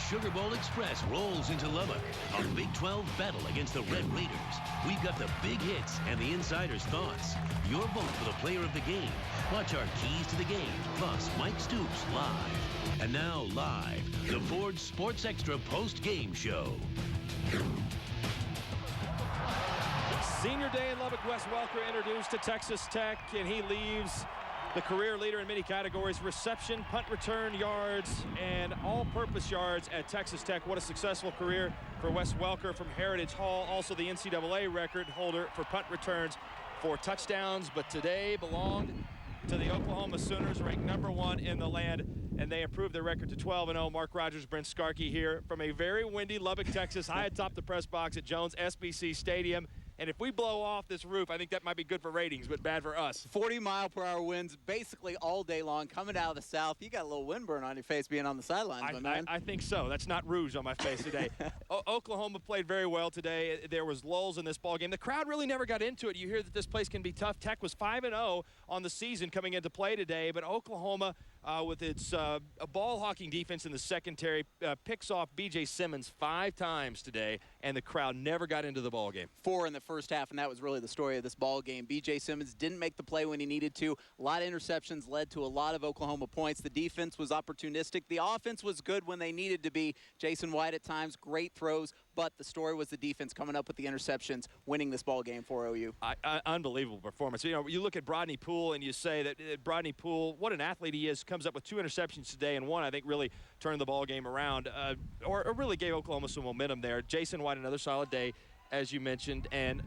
Sugar Bowl Express rolls into Lubbock. A Big 12 battle against the Red Raiders. We've got the big hits and the insider's thoughts. Your vote for the player of the game. Watch our keys to the game, plus Mike Stoops live. And now live, the Ford Sports Extra post-game show. Senior day in Lubbock. Wes Welker introduced to Texas Tech, and he leaves the career leader in many categories: reception, punt return yards, and all-purpose yards at Texas Tech. What a successful career for Wes Welker from Heritage Hall. Also the NCAA record holder for punt returns for touchdowns, but today belonged to the Oklahoma Sooners, ranked #1 in the land, and they improved their record to 12-0. Mark Rogers, Brent Skarkey here from a very windy Lubbock, Texas, high atop the press box at Jones SBC Stadium. And if we blow off this roof, I think that might be good for ratings, but bad for us. 40-mile-per-hour winds basically all day long coming out of the south. You got a little windburn on your face being on the sidelines, my man. I think so. That's not rouge on my face today. Oklahoma played very well today. There was lulls in this ball game. The crowd really never got into it. You hear that this place can be tough. Tech was 5-0 on the season coming into play today, but Oklahoma, with its ball-hawking defense in the secondary, picks off B.J. Simmons 5 times today, and the crowd never got into the ball game. 4 in the first half, and that was really the story of this ball game. B.J. Simmons didn't make the play when he needed to. A lot of interceptions led to a lot of Oklahoma points. The defense was opportunistic. The offense was good when they needed to be. Jason White at times, great throws, but the story was the defense coming up with the interceptions, winning this ball game for OU. Unbelievable performance. You know, you look at Brodney Poole and you say that Brodney Poole, what an athlete he is, comes up with 2 interceptions today, and one I think really turned the ball game around, or really gave Oklahoma some momentum there. Jason White, another solid day, as you mentioned, and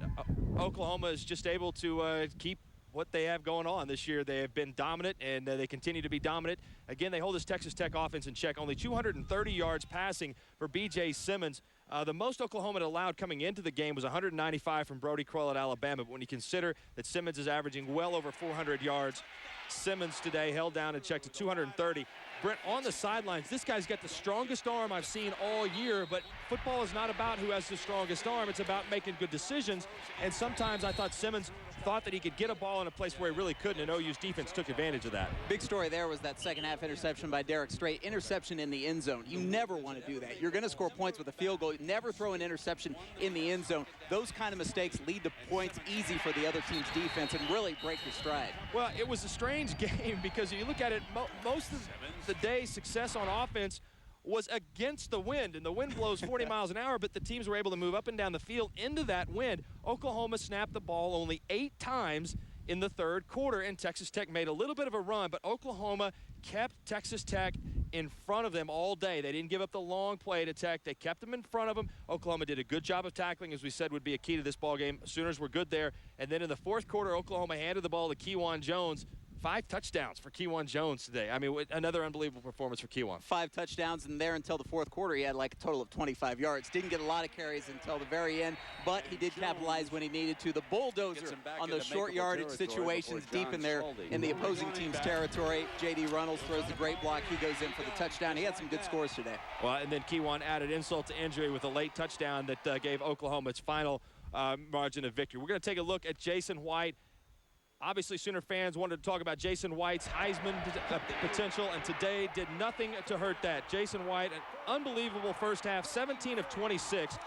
Oklahoma is just able to keep what they have going on this year. They have been dominant, and they continue to be dominant. Again, they hold this Texas Tech offense in check. Only 230 yards passing for B.J. Simmons. The most Oklahoma had allowed coming into the game was 195 from Brody Crowell at Alabama, but when you consider that Simmons is averaging well over 400 yards, Simmons today held down and checked to 230. Brent, on the sidelines, this guy's got the strongest arm I've seen all year, but football is not about who has the strongest arm. It's about making good decisions, and sometimes I thought Simmons thought that he could get a ball in a place where he really couldn't, and OU's defense took advantage of that. Big story there was that second-half interception by Derek Strait. Interception in the end zone. You never want to do that. You're going to score points with a field goal. Never throw an interception in the end zone. Those kind of mistakes lead to points easy for the other team's defense and really break your stride. Well, it was a strange game because you look at it, most of the day's success on offense was against the wind, and the wind blows 40 miles an hour, but the teams were able to move up and down the field into that wind. Oklahoma snapped the ball only 8 times in the third quarter, and Texas Tech made a little bit of a run, but Oklahoma kept Texas Tech in front of them all day. They didn't give up the long play to Tech. They kept them in front of them. Oklahoma did a good job of tackling, as we said would be a key to this ball game. Sooners were good there, and then in the fourth quarter, Oklahoma handed the ball to Kejuan Jones. 5 touchdowns for Kejuan Jones today. I mean, another unbelievable performance for Kejuan. 5 touchdowns, and there until the fourth quarter, he had like a total of 25 yards. Didn't get a lot of carries until the very end, but he did capitalize when he needed to. The bulldozer on those short yardage situations deep in there in the opposing team's territory. J.D. Runnels throws a great block. He goes in for the touchdown. He had some good scores today. Well, and then Kejuan added insult to injury with a late touchdown that gave Oklahoma its final margin of victory. We're going to take a look at Jason White. Obviously, Sooner fans wanted to talk about Jason White's Heisman potential, and today did nothing to hurt that. Jason White, an unbelievable first half, 17 of 26,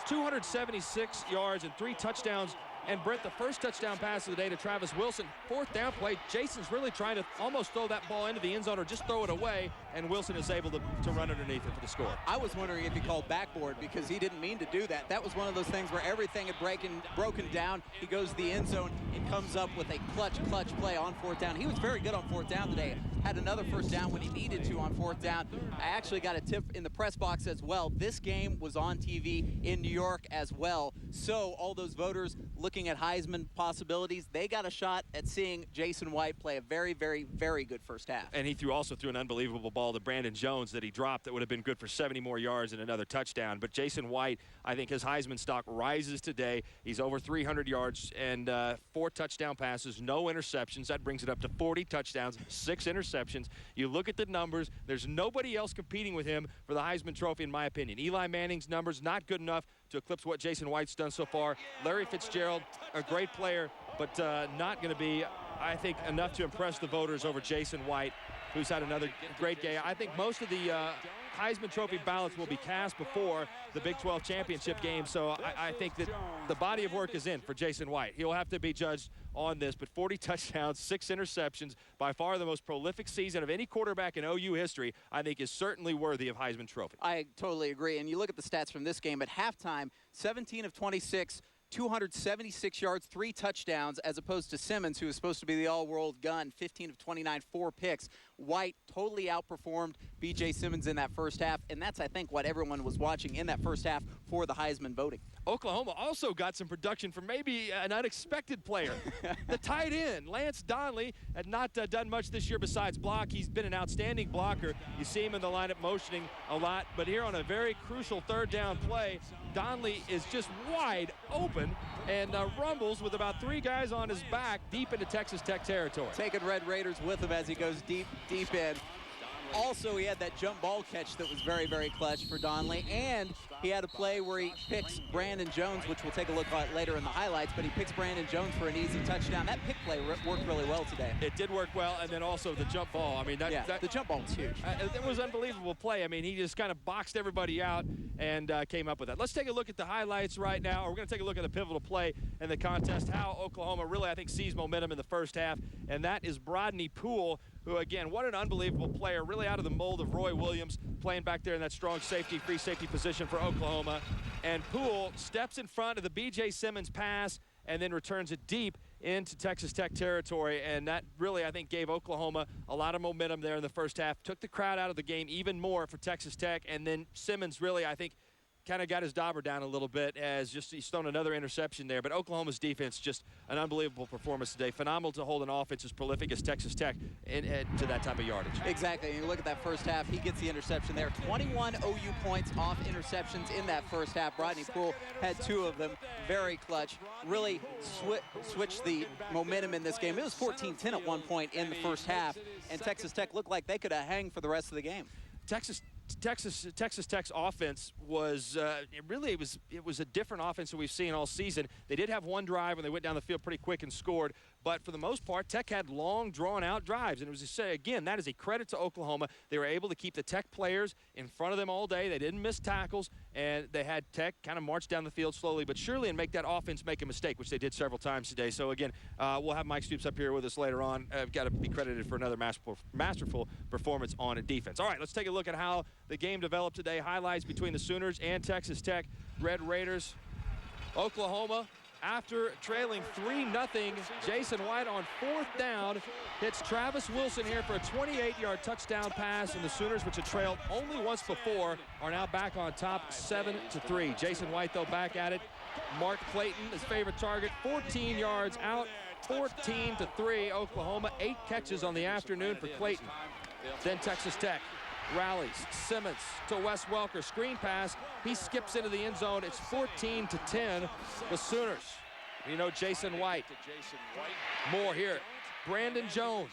276 yards and 3 touchdowns. And Brent, the first touchdown pass of the day to Travis Wilson, 4th down play. Jason's really trying to almost throw that ball into the end zone or just throw it away, and Wilson is able to run underneath it for the score. I was wondering if he called backboard because he didn't mean to do that. That was one of those things where everything had broken down. He goes to the end zone and comes up with a clutch play on 4th down. He was very good on 4th down today. Had another first down when he needed to on 4th down. I actually got a tip in the press box as well. This game was on TV in New York as well. So all those voters looking at Heisman possibilities, they got a shot at seeing Jason White play a very, very, very good first half. And he also threw an unbelievable ball to Brandon Jones that he dropped that would have been good for 70 more yards and another touchdown. But Jason White, I think his Heisman stock rises today. He's over 300 yards and 4 touchdown passes, no interceptions. That brings it up to 40 touchdowns, 6 interceptions. You look at the numbers, there's nobody else competing with him for the Heisman Trophy, in my opinion. Eli Manning's numbers not good enough to eclipse what Jason White's done so far. Larry Fitzgerald, a great player, but not going to be, I think, enough to impress the voters over Jason White, who's had another great game. I think most of the Heisman Trophy ballots will be cast before the Big 12 championship game. So I think that the body of work is in for Jason White. He'll have to be judged on this, but 40 touchdowns, 6 interceptions, by far the most prolific season of any quarterback in OU history, I think is certainly worthy of Heisman Trophy. I totally agree. And you look at the stats from this game at halftime, 17 of 26, 276 yards, 3 touchdowns, as opposed to Simmons, who was supposed to be the all-world gun, 15 of 29, 4 picks. White totally outperformed B.J. Simmons in that first half, and that's, I think, what everyone was watching in that first half for the Heisman voting. Oklahoma also got some production from maybe an unexpected player. The tight end, Lance Donley, had not done much this year besides block. He's been an outstanding blocker. You see him in the lineup motioning a lot, but here on a very crucial third down play, Donley is just wide open and rumbles with about 3 guys on his back deep into Texas Tech territory. Taking Red Raiders with him as he goes deep in. Also, he had that jump ball catch that was very, very clutch for Donley, and he had a play where he picks Brandon Jones, which we'll take a look at later in the highlights, but he picks Brandon Jones for an easy touchdown. That pick play worked really well today. It did work well, and then also the jump ball. I mean, the jump ball was huge. It was an unbelievable play. I mean, he just kind of boxed everybody out and came up with that. Let's take a look at the highlights right now. We're going to take a look at the pivotal play in the contest, how Oklahoma really, I think, seized momentum in the first half, and that is Brodney Poole, who, again, what an unbelievable player, really out of the mold of Roy Williams, playing back there in that strong safety, free safety position for Oklahoma. And Poole steps in front of the B.J. Simmons pass and then returns it deep into Texas Tech territory. And that really, I think, gave Oklahoma a lot of momentum there in the first half. Took the crowd out of the game even more for Texas Tech. And then Simmons really, I think, kind of got his dauber down a little bit as just he's thrown another interception there. But Oklahoma's defense, just an unbelievable performance today. Phenomenal to hold an offense as prolific as Texas Tech to that type of yardage. Exactly. And you look at that first half, he gets the interception there. 21 OU points off interceptions in that first half. Brodney Poole had 2 of them. Very clutch. Really switched the momentum in this game. It was 14-10 at one point in the first half, and Texas Tech looked like they could have hung for the rest of the game. Texas Tech's offense was it was a different offense that we've seen all season. They did have one drive when they went down the field pretty quick and scored, but for the most part, Tech had long, drawn-out drives. And it was to say, again, that is a credit to Oklahoma. They were able to keep the Tech players in front of them all day. They didn't miss tackles, and they had Tech kind of march down the field slowly but surely and make that offense make a mistake, which they did several times today. So, again, we'll have Mike Stoops up here with us later on. Got to be credited for another masterful performance on defense. All right, let's take a look at how the game developed today. Highlights between the Sooners and Texas Tech. Red Raiders. Oklahoma, after trailing 3-0, Jason White on 4th down hits Travis Wilson here for a 28-yard touchdown pass, and the Sooners, which had trailed only once before, are now back on top 7-3. Jason White, though, back at it. Mark Clayton, his favorite target, 14 yards out, 14-3. Oklahoma, 8 catches on the afternoon for Clayton. Then Texas Tech rallies. Simmons to Wes Welker. Screen pass. He skips into the end zone. It's 14-10. The Sooners. You know, Jason White. More here. Brandon Jones.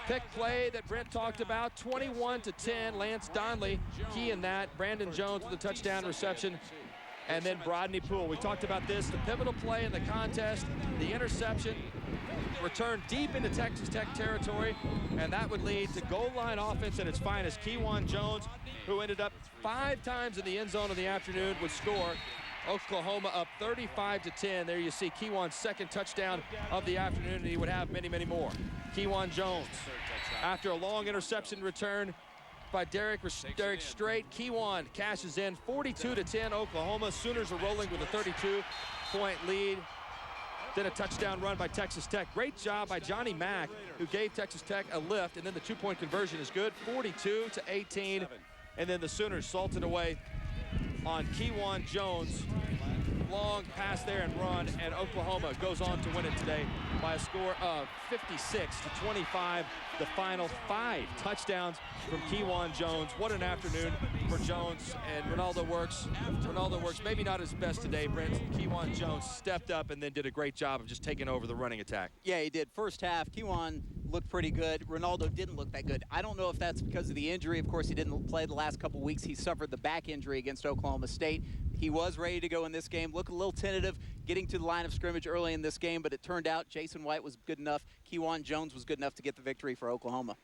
Pick play that Brent talked about. 21-10. Lance Donley key in that. Brandon Jones with a touchdown reception. And then Brodney Poole. We talked about this. The pivotal play in the contest. The interception. Return deep into Texas Tech territory, and that would lead to goal line offense at its finest. Kewan Jones, who ended up 5 times in the end zone in the afternoon, would score. Oklahoma up 35-10. There you see Kewan's 2nd touchdown of the afternoon, and he would have many, many more. Kewan Jones, after a long interception return by Derek Strait, Kewan cashes in 42-10. Oklahoma Sooners are rolling with a 32-point lead. Then a touchdown run by Texas Tech. Great job by Johnny Mack, who gave Texas Tech a lift, and then the 2-point conversion is good, 42-18. And then the Sooners salted away on Kewan Jones. Long pass there and run, and Oklahoma goes on to win it today by a score of 56-25. The final 5 touchdowns from Kewan Jones. What an afternoon for Jones, and Ronaldo works. Maybe not his best today, Brent. Kewan Jones stepped up and then did a great job of just taking over the running attack. Yeah, he did. First half, Kewan looked pretty good. Ronaldo didn't look that good. I don't know if that's because of the injury. Of course, he didn't play the last couple weeks. He suffered the back injury against Oklahoma State. He was ready to go in this game. Looked a little tentative getting to the line of scrimmage early in this game, but it turned out Jason White was good enough. Kewan Jones was good enough to get the victory for Oklahoma.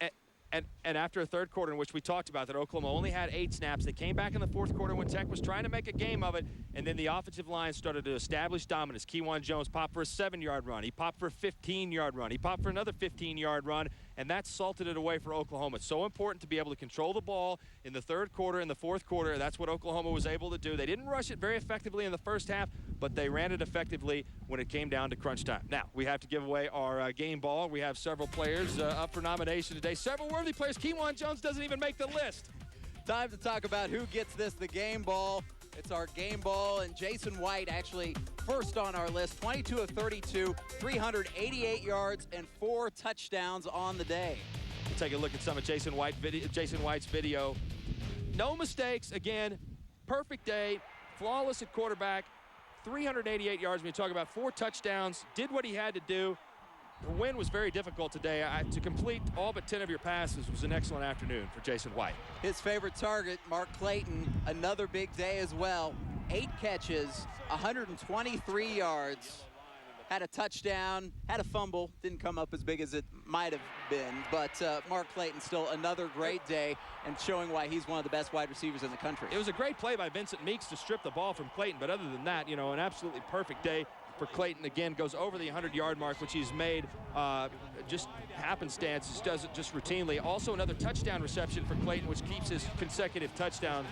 And after a third quarter in which we talked about that Oklahoma only had 8 snaps, they came back in the fourth quarter when Tech was trying to make a game of it, and then the offensive line started to establish dominance. Kewan Jones popped for a 7-yard run. He popped for a 15-yard run. He popped for another 15-yard run, and that salted it away for Oklahoma. It's so important to be able to control the ball in the third quarter and the fourth quarter. That's what Oklahoma was able to do. They didn't rush it very effectively in the first half, but they ran it effectively when it came down to crunch time. Now, we have to give away our game ball. We have several players up for nomination today. Several worthy players. Kewan Jones doesn't even make the list. Time to talk about who gets the game ball. It's our game ball, and Jason White actually first on our list. 22 of 32, 388 yards, and 4 touchdowns on the day. We'll take a look at some of Jason White's video. No mistakes. Again, perfect day. Flawless at quarterback. 388 yards. When you talk about 4 touchdowns, did what he had to do. The win was very difficult today. To complete all but 10 of your passes was an excellent afternoon for Jason White. His favorite target, Mark Clayton, another big day as well. 8 catches, 123 yards, had a touchdown, had a fumble. Didn't come up as big as it might have been, but Mark Clayton still another great day and showing why he's one of the best wide receivers in the country. It was a great play by Vincent Meeks to strip the ball from Clayton, but other than that, an absolutely perfect day for Clayton. Again, goes over the 100-yard mark, which he's made just happenstance. He does it just routinely. Also another touchdown reception for Clayton, which keeps his consecutive touchdown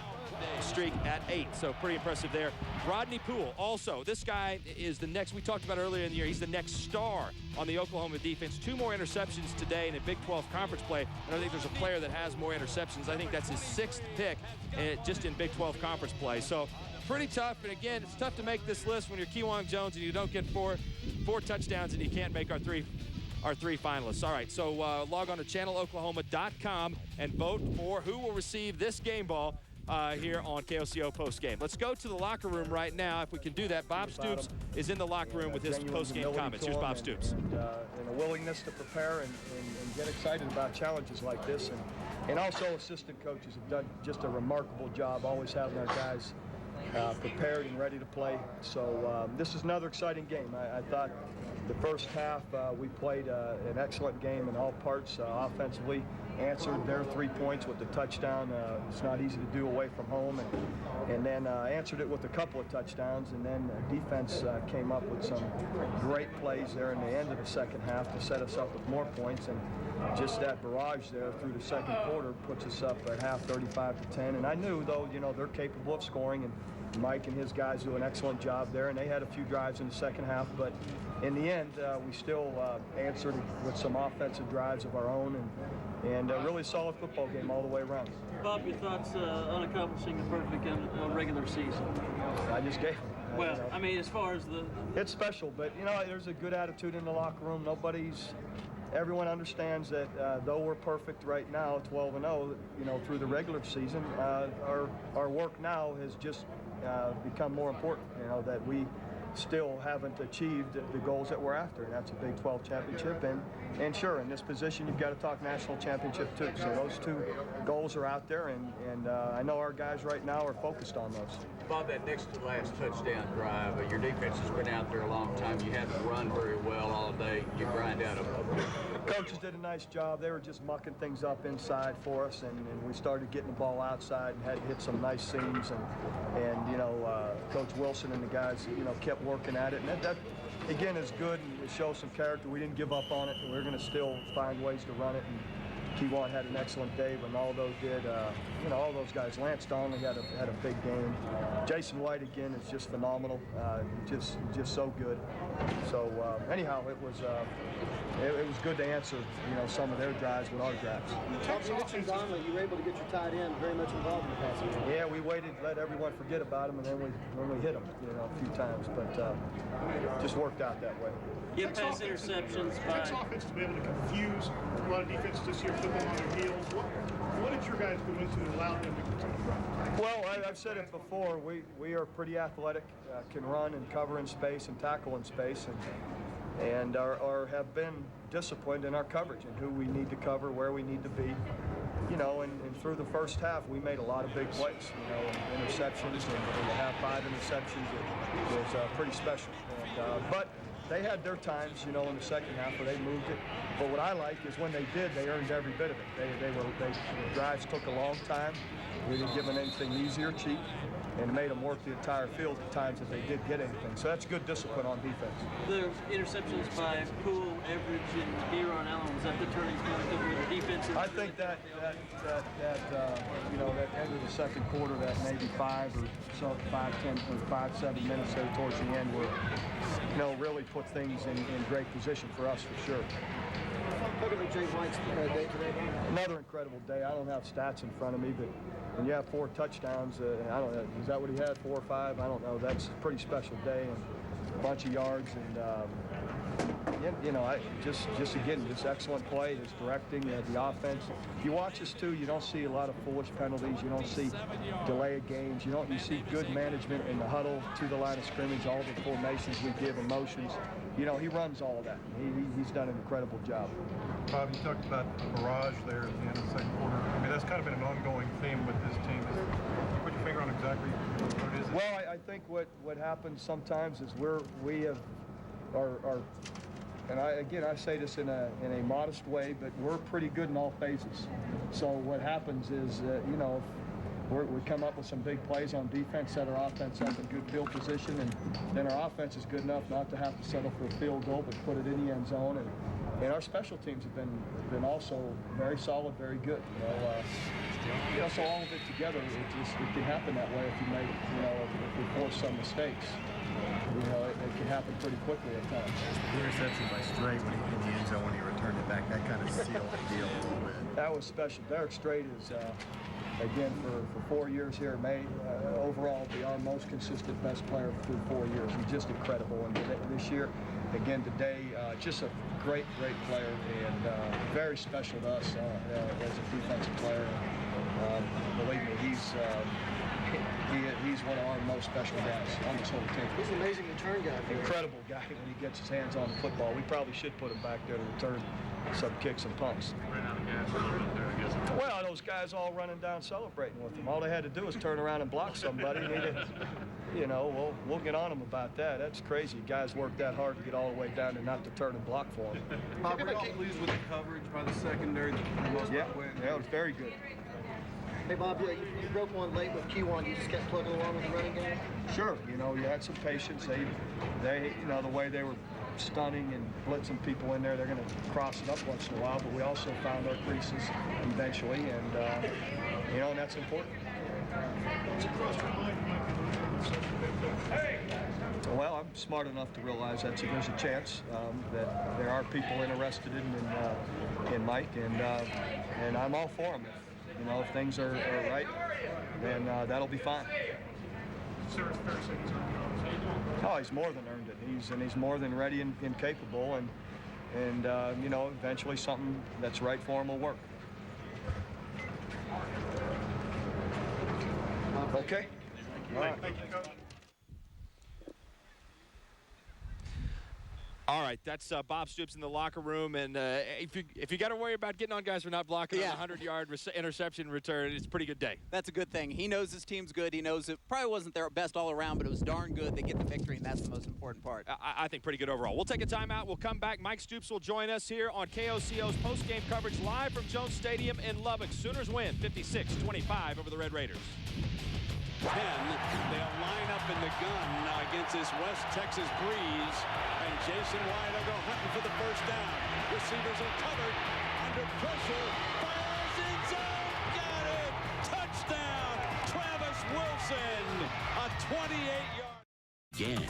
streak at 8. So pretty impressive there. Rodney Poole also. This guy is the next, we talked about earlier in the year, he's the next star on the Oklahoma defense. 2 more interceptions today in a Big 12 conference play. I don't think there's a player that has more interceptions. I think that's his 6th pick just in Big 12 conference play. So pretty tough, and again, it's tough to make this list when you're Kewan Jones and you don't get four touchdowns and you can't make our three finalists. All right, so log on to channeloklahoma.com and vote for who will receive this game ball here on KOCO postgame. Let's go to the locker room right now. If we can do that, Bob Stoops is in the locker room with his postgame comments. Here's Bob Stoops. And a willingness to prepare and get excited about challenges like this. And also assistant coaches have done just a remarkable job always having our guys prepared and ready to play. So this is another exciting game. I thought the first half we played an excellent game in all parts offensively. Answered their 3 points with the touchdown. It's not easy to do away from home, and then answered it with a couple of touchdowns, and then defense came up with some great plays there in the end of the second half to set us up with more points, and just that barrage there through the second quarter puts us up at half 35-10. And I knew, though, they're capable of scoring, and Mike and his guys do an excellent job there, and they had a few drives in the second half, but in the end we still answered with some offensive drives of our own, and a really solid football game all the way around. Bob, your thoughts on accomplishing the perfect regular season? I just gave them. Well, I mean, as far as It's special, but, there's a good attitude in the locker room. Everyone understands that though we're perfect right now, 12-0, through the regular season, our work now has just become more important, that we still haven't achieved the goals that we're after, and that's a Big 12 championship. And sure, in this position, you've got to talk national championship too. So those 2 goals are out there, and I know our guys right now are focused on those. Bob, that next to last touchdown drive, your defense has been out there a long time. You haven't run very well all day. You grind out a Coaches did a nice job. They were just mucking things up inside for us, and we started getting the ball outside and had to hit some nice seams. And Coach Wilson and the guys, kept working at it. And that again, is good, and it shows some character. We didn't give up on it, and we're going to still find ways to run it. And Kewan had an excellent day, but all those did. All those guys. Lance Donnelly had a big game. Jason White again is just phenomenal. Just so good. So anyhow, it was good to answer some of their drives with our drives. You mentioned Donnelly. You were able to get your tight end very much involved in the passing game. Yeah, we waited, let everyone forget about him, and then we hit him a few times, but just worked out that way. get pass interceptions by... Tech's offense to be able to confuse a lot of defenses this year, put them on their heels. What did your guys go into to allow them to continue to run? Well, I've said it before. We are pretty athletic, can run and cover in space and tackle in space, and have been disciplined in our coverage and who we need to cover, where we need to be. You know, and through the first half, we made a lot of big plays, interceptions, and to have 5 interceptions, it was pretty special. But they had their times, you know, in the second half where they moved it. But what I like is when they did, they earned every bit of it. The drives took a long time. We didn't give them anything easy or cheap, and made them work the entire field at times that they did get anything. So that's good discipline on defense. The interceptions by Poole, Everidge, and Aaron Allen, was that the turning point of the defense? I think that you know, that end of the second quarter, that maybe 5 or so, 7 minutes there towards the end, were, you know, really put things in great position for us for sure. Look at Jay White's day today. Another incredible day. I don't have stats in front of me, but when you have 4 touchdowns, I don't know, is that what he had, 4 or 5? I don't know. That's a pretty special day and a bunch of yards. And, you know, just excellent play, his directing, the offense. If you watch this, too, you don't see a lot of foolish penalties. You don't see delay of games. You see good management in the huddle, to the line of scrimmage, all the formations we give, emotions. You know, he runs all of that. He's done an incredible job. Bob, you talked about a barrage there at the end of the second quarter. I mean, that's kind of been an ongoing theme with this team. Can you put your finger on exactly what it is? Well, I think what happens sometimes is we are and I say this in a modest way, but we're pretty good in all phases. So what happens is, you know, we come up with some big plays on defense, set our offense up in good field position, and then our offense is good enough not to have to settle for a field goal, but put it in the end zone. And our special teams have been also very solid, very good. You know, so all of it together, it can happen that way if you make, you know, if we force some mistakes. You know, it can happen pretty quickly at times. The interception by Strait when he in the end zone when he returned it back, that kind of sealed the deal a little bit. That was special. Derek Strait is, again, for 4 years here, may overall be our most consistent best player through 4 years. He's just incredible. And this year, again today, just a great player and very special to us as a defensive player. Believe me, he's one of our most special guys on this whole team. He's an amazing return guy. Incredible guy when he gets his hands on the football. We probably should put him back there to return some kicks and punts. Well, those guys all running down celebrating with him. All they had to do was turn around and block somebody. You know, we'll get on him about that. That's crazy. Guys work that hard to get all the way down and not to turn and block for him. Bob, were you all pleased with the coverage by the secondary? Yeah, it was very good. Hey, Bob, you broke one late with Q1. You just kept plugging along with the running game? Sure. You know, you had some patience. They you know, the way they were stunning and blitzing people in there, they're going to cross it up once in a while, but we also found our creases eventually, and, you know, and that's important. Well, I'm smart enough to realize that there's a chance that there are people interested in Mike, and I'm all for him. You know, if things are right, then that'll be fine. Oh, he's more than earned it. He's more than ready and capable, and you know, eventually something that's right for him will work. Okay. All right. Thank you, Coach. All right, that's Bob Stoops in the locker room, and if you got to worry about getting on guys for not blocking on a 100-yard interception return, it's a pretty good day. That's a good thing. He knows his team's good. He knows it probably wasn't their best all around, but it was darn good. They get the victory, and that's the most important part. I think pretty good overall. We'll take a timeout. We'll come back. Mike Stoops will join us here on KOCO's post-game coverage live from Jones Stadium in Lubbock. Sooners win 56-25 over the Red Raiders. 10. They'll line up in the gun against this West Texas breeze. And Jason White will go hunting for the first down. Receivers are covered under pressure. Fires in zone. Got it. Touchdown. Travis Wilson. A 28-yard. Again.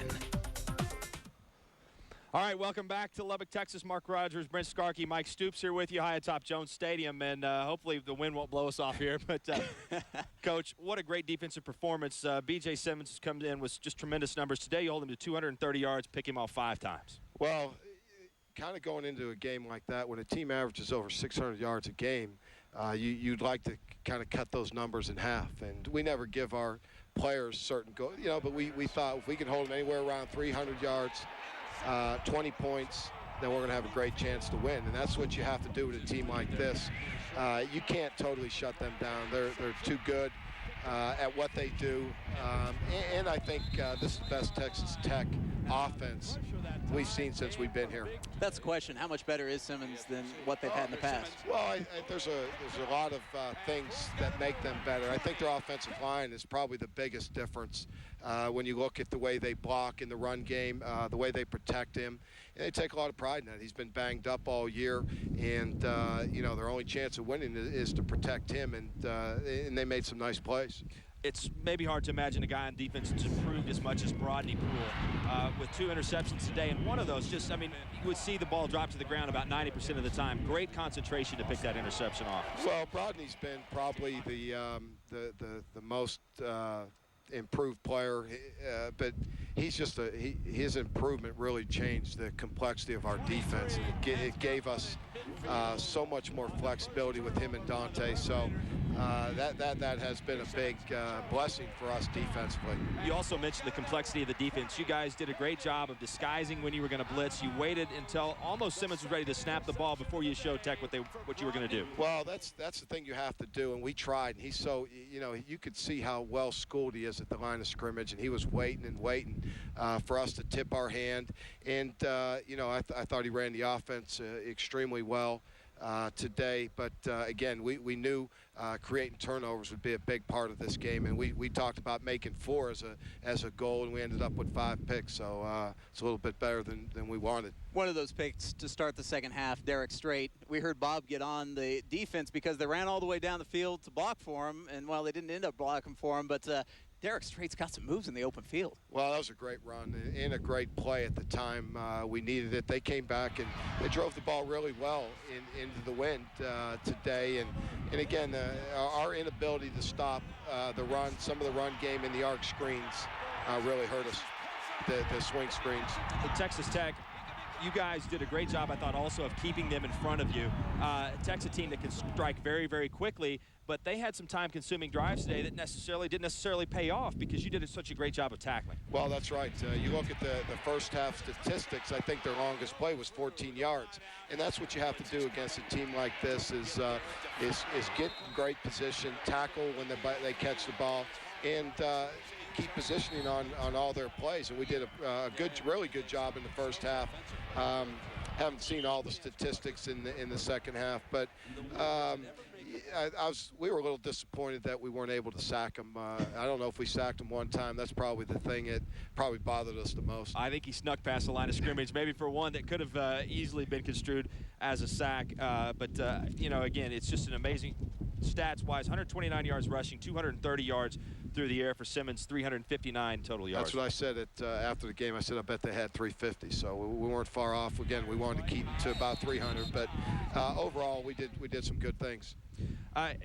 All right, welcome back to Lubbock, Texas. Mark Rogers, Brent Skarkey, Mike Stoops here with you high atop Jones Stadium, and hopefully the wind won't blow us off here. But, Coach, what a great defensive performance. B.J. Simmons has come in with just tremendous numbers. Today you hold him to 230 yards, pick him off 5 times. Well, kind of going into a game like that, when a team averages over 600 yards a game, you'd like to kind of cut those numbers in half. And we never give our players certain goals, you know, but we thought if we could hold them anywhere around 300 yards, 20 points, then we're going to have a great chance to win. And that's what you have to do with a team like this. You can't totally shut them down. They're too good at what they do. And I think this is the best Texas Tech offense we've seen since we've been here. That's the question. How much better is Simmons than what they've had in the past? Well, there's a lot of things that make them better. I think their offensive line is probably the biggest difference when you look at the way they block in the run game, the way they protect him. And they take a lot of pride in that. He's been banged up all year, and their only chance of winning is to protect him, and they made some nice plays. It's maybe hard to imagine a guy on defense that's improved as much as Brodney Poole with 2 interceptions today. And one of those you would see the ball drop to the ground about 90% of the time. Great concentration to pick that interception off. Well, Brodney's been probably the most improved player, but he's just his improvement really changed the complexity of our defense. It gave us so much more flexibility with him and Dante. So that has been a big blessing for us defensively. You also mentioned the complexity of the defense. You guys did a great job of disguising when you were going to blitz. You waited until almost Simmons was ready to snap the ball before you showed Tech what you were going to do. Well, that's the thing you have to do, and we tried. And he's so, you could see how well schooled he is at the line of scrimmage, and he was waiting and waiting for us to tip our hand. And I thought he ran the offense extremely well today, but again, we knew creating turnovers would be a big part of this game, and we talked about making 4 as a goal, and we ended up with 5 picks, so it's a little bit better than we wanted. One of those picks to start the second half, Derek Strait. We heard Bob get on the defense because they ran all the way down the field to block for him, and they didn't end up blocking for him, but Derek Strait's got some moves in the open field. Well, that was a great run and a great play at the time. We needed it. They came back and they drove the ball really well into the wind today. And again, our inability to stop the run, some of the run game in the arc screens really hurt us, the swing screens. At Texas Tech, you guys did a great job, I thought, also of keeping them in front of you. Tech's a team that can strike very, very quickly, but they had some time-consuming drives today that didn't necessarily pay off because you did such a great job of tackling. Well, that's right. You look at the first half statistics, I think their longest play was 14 yards. And that's what you have to do against a team like this is get in great position, tackle when they catch the ball, and keep positioning on all their plays. And we did a really good job in the first half. Haven't seen all the statistics in the second half, but we were a little disappointed that we weren't able to sack him. I don't know if we sacked him one time. That's probably the thing that probably bothered us the most. I think he snuck past the line of scrimmage, maybe for one that could have easily been construed as a sack. But again, it's just an amazing stats-wise. 129 yards rushing, 230 yards through the air for Simmons, 359 total yards. That's what I said after the game. I said I bet they had 350, so we weren't far off. Again, we wanted to keep it to about 300, but overall we did some good things.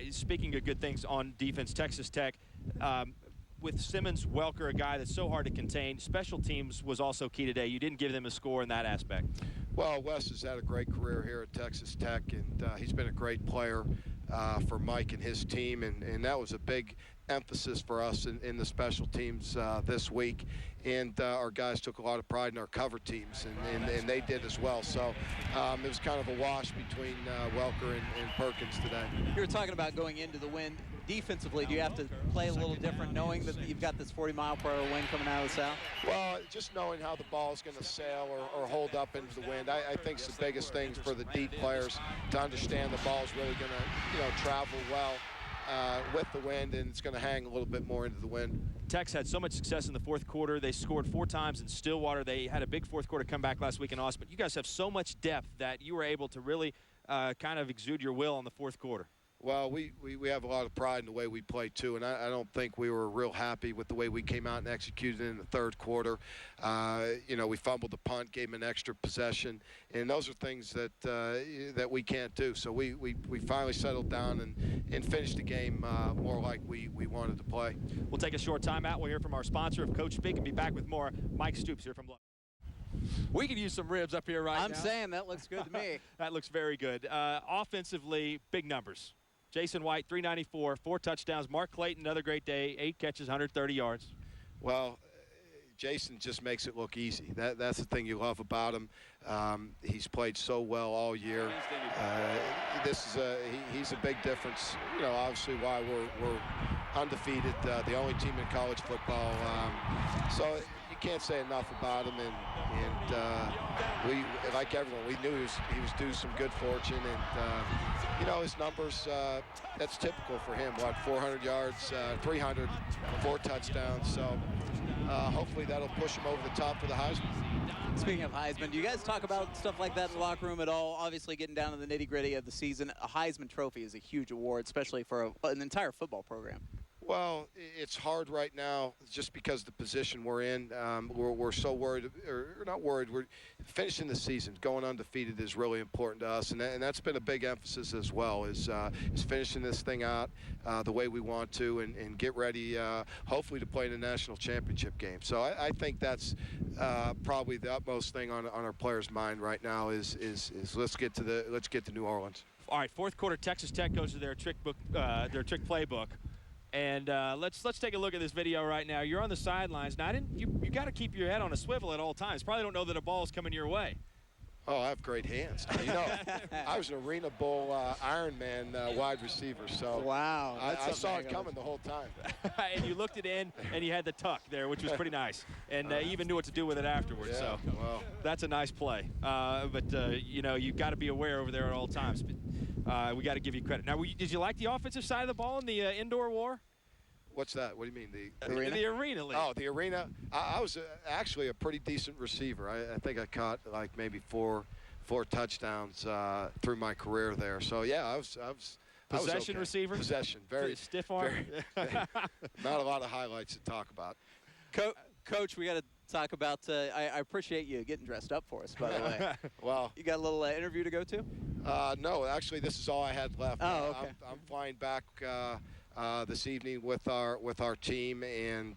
Speaking of good things on defense, Texas Tech, with Simmons, Welker, a guy that's so hard to contain, special teams was also key today. You didn't give them a score in that aspect. Well, Wes has had a great career here at Texas Tech, and he's been a great player for Mike and his team, and that was a big emphasis for us in the special teams this week. And our guys took a lot of pride in our cover teams, and they did as well. So it was kind of a wash between Welker and Perkins today. You were talking about going into the wind. Defensively, do you have to play a little different knowing that you've got this 40-mile-per-hour wind coming out of the south? Well, just knowing how the ball is going to sail or hold up into the wind, I think it's the biggest thing for the deep players to understand the ball is really going to travel well with the wind, and it's going to hang a little bit more into the wind. Tech's had so much success in the fourth quarter. They scored 4 times in Stillwater. They had a big fourth quarter comeback last week in Austin. But you guys have so much depth that you were able to really kind of exude your will in the fourth quarter. Well, we have a lot of pride in the way we play, too, and I don't think we were real happy with the way we came out and executed in the third quarter. We fumbled the punt, gave them an extra possession, and those are things that we can't do. So we finally settled down and finished the game more like we wanted to play. We'll take a short timeout. We'll hear from our sponsor of Coach Speak and be back with more. Mike Stoops here from Lubbock. We could use some ribs up here right now. I'm saying that looks good to me. That looks very good. Offensively, big numbers. Jason White, 394, 4 touchdowns. Mark Clayton, another great day, 8 catches, 130 yards. Well, Jason just makes it look easy. That's the thing you love about him. He's played so well all year. He's a big difference. Obviously why we're undefeated, the only team in college football. So you can't say enough about him, and we, like everyone, we knew he was due some good fortune, and you know, his numbers, that's typical for him. What, 400 yards, 300, 4 touchdowns. So hopefully that'll push him over the top for the Heisman. Speaking of Heisman, do you guys talk about stuff like that in the locker room at all? Obviously, getting down to the nitty-gritty of the season, a Heisman Trophy is a huge award, especially for an entire football program. Well, it's hard right now just because the position we're in. We're so worried, or not worried, we're finishing the season. Going undefeated is really important to us, and that's been a big emphasis as well, is finishing this thing out the way we want to and get ready, hopefully, to play in a national championship game. So I think that's probably the utmost thing on our players' mind right now is let's get to New Orleans. All right, fourth quarter, Texas Tech goes to their trick playbook. And let's take a look at this video right now. You're on the sidelines. Now, you got to keep your head on a swivel at all times. Probably don't know that a ball is coming your way. Oh, I have great hands. You know, I was an Arena Bowl Ironman wide receiver, so wow, I saw it coming the whole time. And you looked it in, and you had the tuck there, which was pretty nice. And you even knew what to do with it afterwards. Yeah, so well, that's a nice play. You know, you've got to be aware over there at all times. But we got to give you credit. Now, did you like the offensive side of the ball in the indoor war? What's that? What do you mean? The Arena League. Oh, the Arena. I was actually a pretty decent receiver. I think I caught like maybe four touchdowns through my career there. So yeah, I was Possession okay. receiver? Possession. Very stiff arm. Not a lot of highlights to talk about. Coach, we got to talk about. I appreciate you getting dressed up for us, by the way. Well, you got a little interview to go to? No, actually, this is all I had left. Oh, okay. I'm flying back this evening with our team, and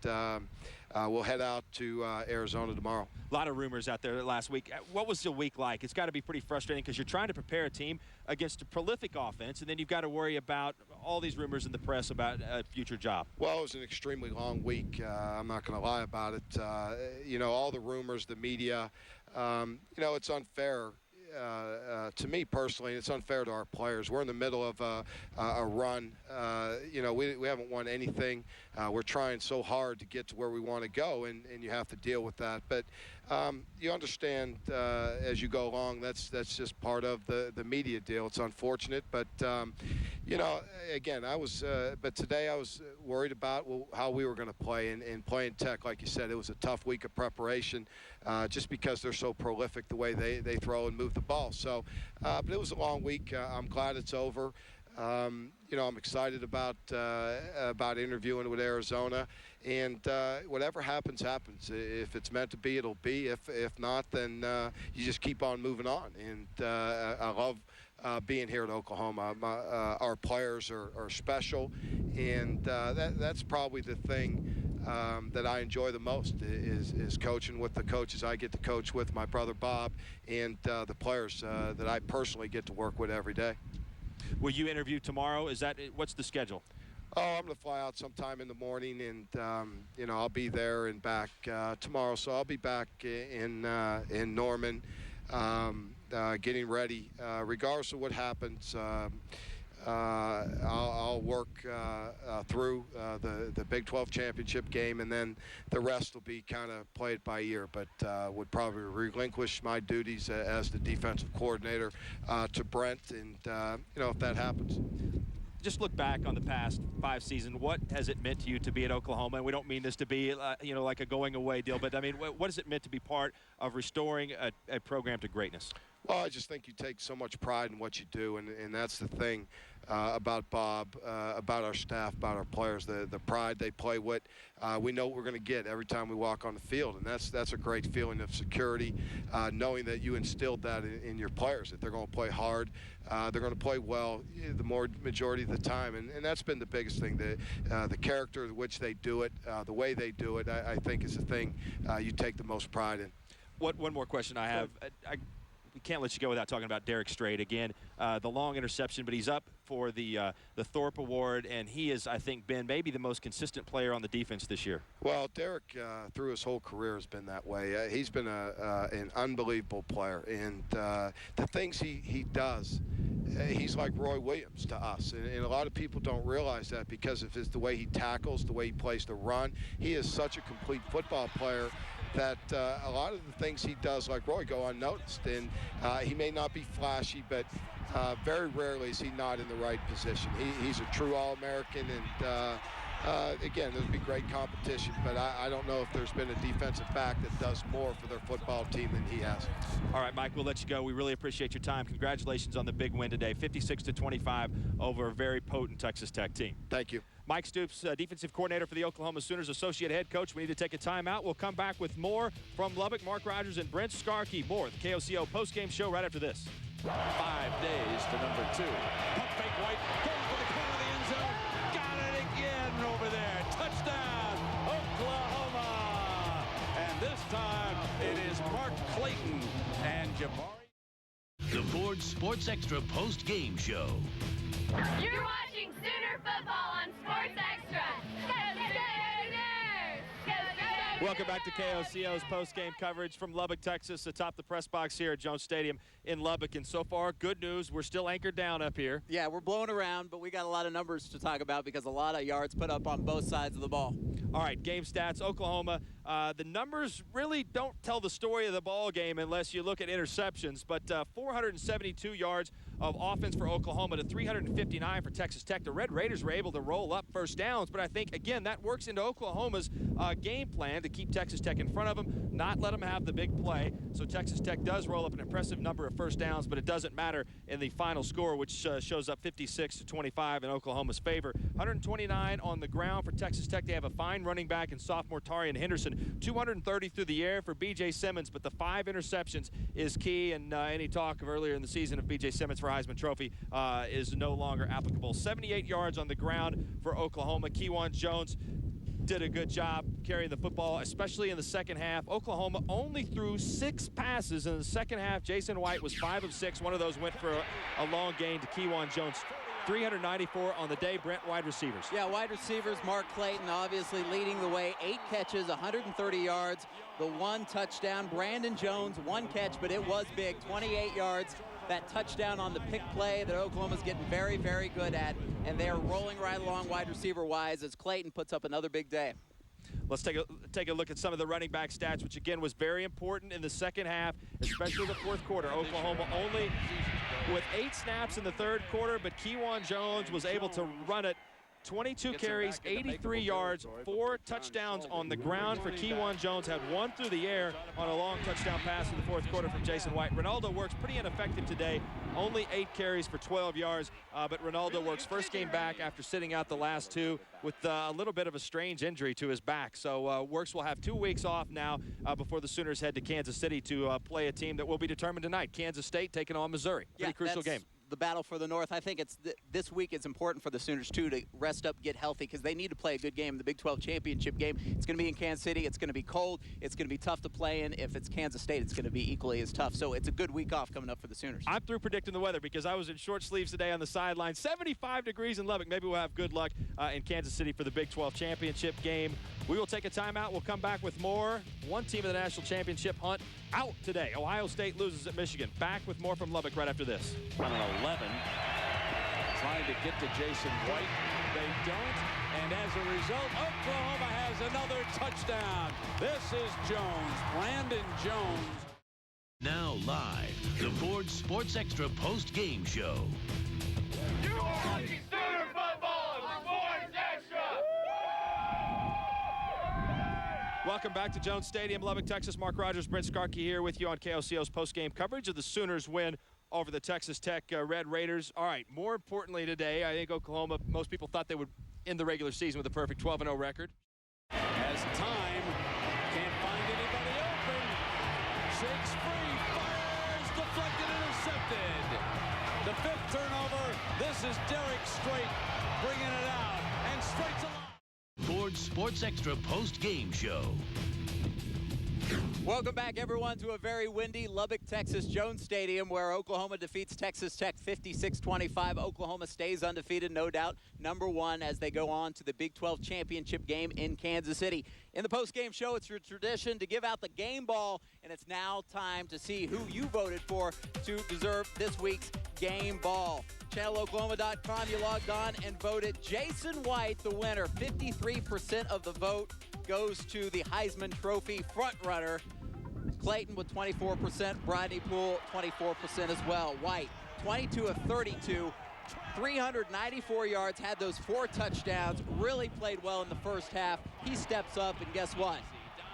we'll head out to Arizona tomorrow. A lot of rumors out there last week. What was the week like? It's got to be pretty frustrating because you're trying to prepare a team against a prolific offense, and then you've got to worry about all these rumors in the press about a future job. Well, it was an extremely long week. I'm not going to lie about it. You know, all the rumors, the media, you know, it's unfair. To me personally, it's unfair to our players. We're in the middle of a run. You know, we haven't won anything. We're trying so hard to get to where we want to go, and you have to deal with that. But you understand as you go along, that's just part of the media deal. It's unfortunate, but you know, again, but today I was worried about how we were going to play, and playing Tech, like you said, it was a tough week of preparation, just because they're so prolific the way they throw and move the ball. So, but it was a long week. I'm glad it's over. You know, I'm excited about interviewing with Arizona, and whatever happens, happens. If it's meant to be, it'll be. If not, then you just keep on moving on. And I love being here at Oklahoma. Our players are special, and that's probably the thing that I enjoy the most is coaching with the coaches I get to coach with, my brother Bob, and the players that I personally get to work with every day. Will you interview tomorrow? What's the schedule? Oh, I'm going to fly out sometime in the morning, and you know, I'll be there and back tomorrow. So I'll be back in Norman, getting ready. Regardless of what happens, I'll work through the Big 12 championship game, and then the rest will be kind of play it by ear. But would probably relinquish my duties as the defensive coordinator to Brent, and you know, if that happens. Just look back on the past 5 seasons. What has it meant to you to be at Oklahoma? And we don't mean this to be, you know, like a going away deal, but I mean, what has it meant to be part of restoring a program to greatness? Well, I just think you take so much pride in what you do, and that's the thing about Bob, about our staff, about our players, the pride they play with. We know what we're going to get every time we walk on the field, and that's a great feeling of security, knowing that you instilled that in your players, that they're going to play hard, they're going to play well the majority of the time, and that's been the biggest thing. The character in which they do it, the way they do it, I think is the thing you take the most pride in. One more question I have. We can't let you go without talking about Derek Strait again. The long interception, but he's up for the Thorpe Award, and he has, I think, been maybe the most consistent player on the defense this year. Well, Derek, through his whole career, has been that way. He's been an unbelievable player, and the things he does, he's like Roy Williams to us, and a lot of people don't realize that because of the way he tackles, the way he plays the run. He is such a complete football player that a lot of the things he does, like Roy, go unnoticed. And he may not be flashy, but very rarely is he not in the right position. He's a true All-American, and again, there'll be great competition, but I don't know if there's been a defensive back that does more for their football team than he has. All right, Mike, we'll let you go. We really appreciate your time. Congratulations on the big win today, 56-25 over a very potent Texas Tech team. Thank you. Mike Stoops, defensive coordinator for the Oklahoma Sooners, associate head coach. We need to take a timeout. We'll come back with more from Lubbock. Mark Rogers and Brent Skarkey. More the KOCO postgame show right after this. 5 days to number 2. Pump fake White. Going for the corner of the end zone. Got it again over there. Touchdown, Oklahoma. And this time it is Mark Clayton and Jamari. The Ford Sports Extra post-game show. You're watching Sooner football on Sports Extra. Welcome back to KOCO's post-game coverage from Lubbock, Texas, atop the press box here at Jones Stadium in Lubbock. And so far, good news. We're still anchored down up here. Yeah, we're blowing around, but we got a lot of numbers to talk about because a lot of yards put up on both sides of the ball. All right, game stats. Oklahoma, the numbers really don't tell the story of the ball game unless you look at interceptions, but 472 yards of offense for Oklahoma to 359 for Texas Tech. The Red Raiders were able to roll up first downs, but I think, again, that works into Oklahoma's game plan to keep Texas Tech in front of them, not let them have the big play. So Texas Tech does roll up an impressive number of first downs, but it doesn't matter in the final score, which shows up 56-25 in Oklahoma's favor. 129 on the ground for Texas Tech. They have a fine running back in sophomore Tarian Henderson. 230 through the air for B.J. Simmons, but the 5 interceptions is key, and any talk of earlier in the season of B.J. Simmons for Heisman Trophy is no longer applicable. 78 yards on the ground for Oklahoma. Kewan Jones did a good job carrying the football, especially in the second half. Oklahoma only threw 6 passes in the second half. Jason White was 5 of 6. One of those went for a long gain to Kewan Jones. 394 on the day. Brent, wide receivers. Yeah, wide receivers, Mark Clayton obviously leading the way. 8 catches, 130 yards, the 1 touchdown. Brandon Jones, 1 catch, but it was big, 28 yards. That touchdown on the pick play that Oklahoma's getting very, very good at, and they're rolling right along wide receiver-wise as Clayton puts up another big day. Let's take a look at some of the running back stats, which again was very important in the second half, especially the fourth quarter. Oklahoma only with 8 snaps in the third quarter, but Kewan Jones was able to run it. 22 carries, 83 yards, 4 touchdowns on the ground for Kewan Jones. Had 1 through the air on a long touchdown pass in the fourth quarter from Jason White. Ronaldo Works pretty ineffective today. Only 8 carries for 12 yards, but Ronaldo Works first game back after sitting out the last 2 with a little bit of a strange injury to his back. So Works will have 2 weeks off now before the Sooners head to Kansas City to play a team that will be determined tonight. Kansas State taking on Missouri. Pretty crucial game. The battle for the North. I think it's this week it's important for the Sooners too to rest up, get healthy, because they need to play a good game, the Big 12 championship game. It's going to be in Kansas City. It's going to be cold. It's going to be tough to play in. If it's Kansas State, it's going to be equally as tough. So it's a good week off coming up for the Sooners. I'm through predicting the weather because I was in short sleeves today on the sideline. 75 degrees in Lubbock. Maybe we'll have good luck in Kansas City for the Big 12 championship game. We will take a timeout. We'll come back with more. One team of the national championship hunt out today. Ohio State loses at Michigan. Back with more from Lubbock right after this. On an 11, trying to get to Jason White. They don't, and as a result, Oklahoma has another touchdown. This is Jones, Brandon Jones. Now live, the Ford Sports Extra post-game show. You are watching Sooner football on Sports Extra. Welcome back to Jones Stadium, Lubbock, Texas. Mark Rogers, Brent Skarkey here with you on KOCO's post-game coverage of the Sooners win over the Texas Tech Red Raiders. All right, more importantly today, I think Oklahoma, most people thought they would end the regular season with a perfect 12-0 record. As time, can't find anybody open. Shakes free, fires, deflected, intercepted. The 5th turnover. This is Derek Strait bringing it out, and Strait's alive. Ford Sports Extra post-game show. Welcome back, everyone, to a very windy Lubbock, Texas Jones Stadium where Oklahoma defeats Texas Tech 56-25. Oklahoma stays undefeated, no doubt, #1 as they go on to the Big 12 championship game in Kansas City. In the post-game show, it's your tradition to give out the game ball, and it's now time to see who you voted for to deserve this week's game ball. ChannelOklahoma.com, you logged on and voted Jason White the winner. 53% of the vote goes to the Heisman Trophy frontrunner. Clayton with 24%, Brodney Poole 24% as well. White, 22 of 32, 394 yards, had those 4 touchdowns, really played well in the first half. He steps up, and guess what?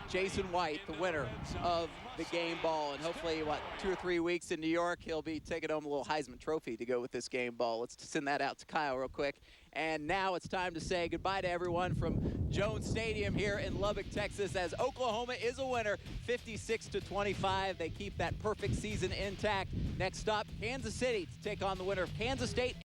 Jason White, the winner of the game ball, and hopefully, 2 or 3 weeks in New York, he'll be taking home a little Heisman Trophy to go with this game ball. Let's send that out to Kyle real quick. And now it's time to say goodbye to everyone from Jones Stadium here in Lubbock, Texas, as Oklahoma is a winner, 56-25. They keep that perfect season intact. Next stop, Kansas City to take on the winner of Kansas State